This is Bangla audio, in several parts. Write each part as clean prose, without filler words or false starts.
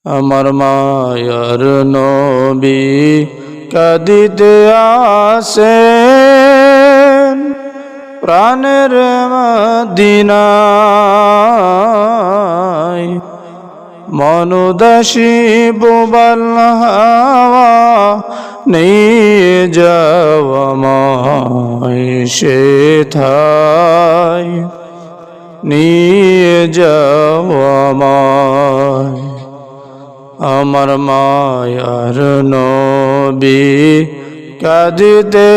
আমার মায়ার নবী কাঁদিতে আসেন প্রাণের মদিনায়। মনুদাসী বোবাল হাওয়া নিয়ে যাওয়া আমায় সেথায়, নিয়ে যাওয়া আমায়। আমার মায়ার নবী কাঁদিতে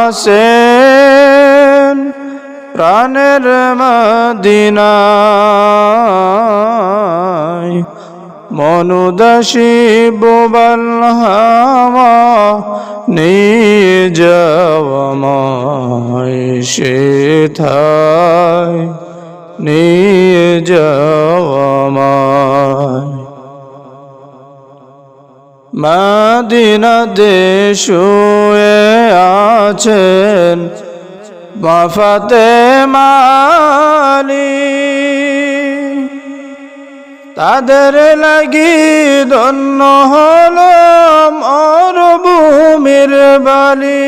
আসেন প্রাণের মদিনায়। মনুদাসী বোবাল হাওয়া নিয়ে যাওয়া আমায় সেথায়, নিয়ে যাওয়া আমায়। মদিনাতে শুয়ে আছেন মা ফাতেমা আলী, তাদের লাগি ধন্য হলো মরুভূমির বালি,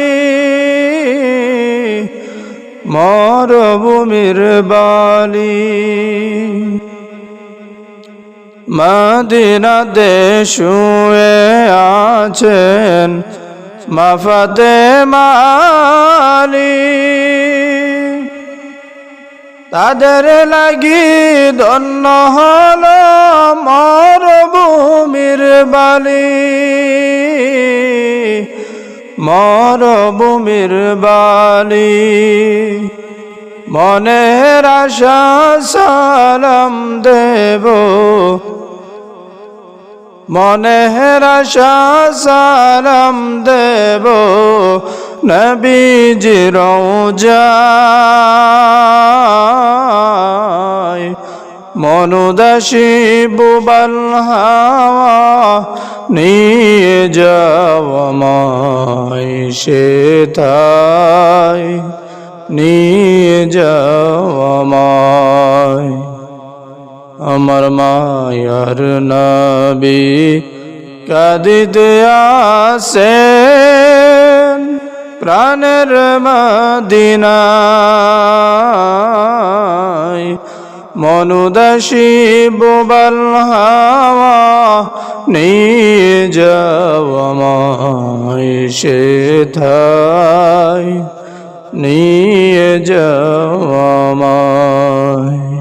মরুভূমির বালি। মদিনাতে শুয়ে আছেন মা ফাতেমা আলী, তাদের লাগি ধন্য হলো মরুভূমির বালি, মরুভূমির বালি। মনের আশা সালাম দেব, মনের আশা সালাম দেব নবীজি রওজায়। মনুদাসী বোবাল হাওয়া নিয়ে যাওয়া আমায় সেথায়, নিয়ে যাওয়া আমায়। আমার মায়ার নবী কাঁদিতে আসেন প্রাণের মদিনায়। মনুদাসী বোবাল হাওয়া নিয়ে যাওয়া আমায় সেথায়, নিয়ে যাওয়া আমায়।